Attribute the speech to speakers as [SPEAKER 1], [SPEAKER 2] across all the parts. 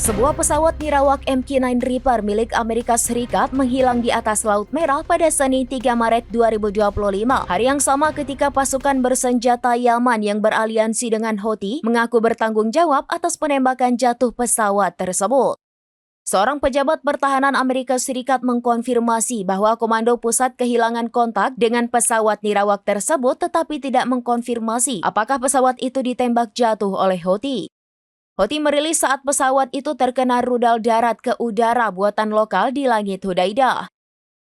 [SPEAKER 1] Sebuah pesawat nirawak MQ-9 Reaper milik Amerika Serikat menghilang di atas Laut Merah pada Senin 3 Maret 2025. Hari yang sama ketika pasukan bersenjata Yaman yang beraliansi dengan Houthi mengaku bertanggung jawab atas penembakan jatuh pesawat tersebut. Seorang pejabat pertahanan Amerika Serikat mengkonfirmasi bahwa Komando Pusat kehilangan kontak dengan pesawat nirawak tersebut tetapi tidak mengkonfirmasi apakah pesawat itu ditembak jatuh oleh Houthi. Houthi merilis saat pesawat itu terkena rudal darat ke udara buatan lokal di langit Hudaidah.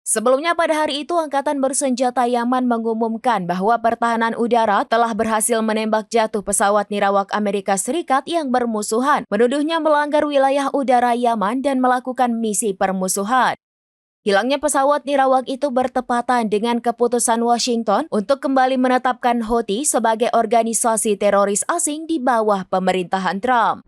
[SPEAKER 1] Sebelumnya pada hari itu, Angkatan Bersenjata Yaman mengumumkan bahwa pertahanan udara telah berhasil menembak jatuh pesawat nirawak Amerika Serikat yang bermusuhan, menuduhnya melanggar wilayah udara Yaman dan melakukan misi permusuhan. Hilangnya pesawat nirawak itu bertepatan dengan keputusan Washington untuk kembali menetapkan Houthi sebagai organisasi teroris asing di bawah pemerintahan Trump.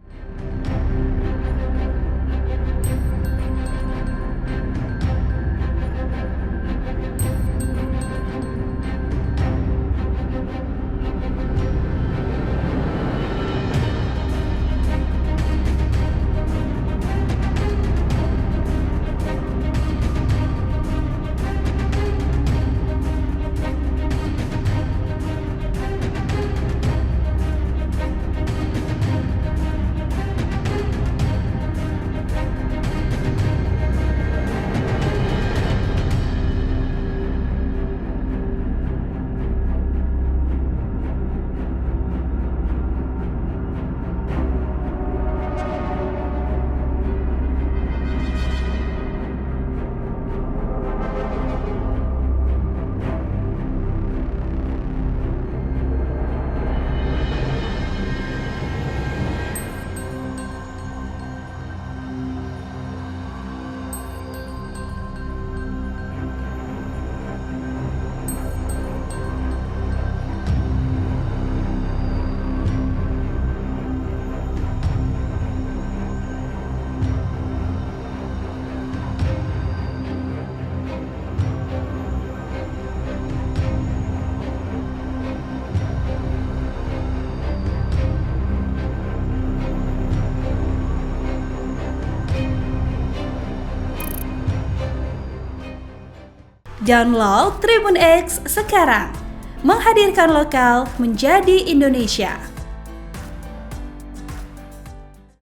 [SPEAKER 2] Download Tribun X sekarang, menghadirkan lokal menjadi Indonesia.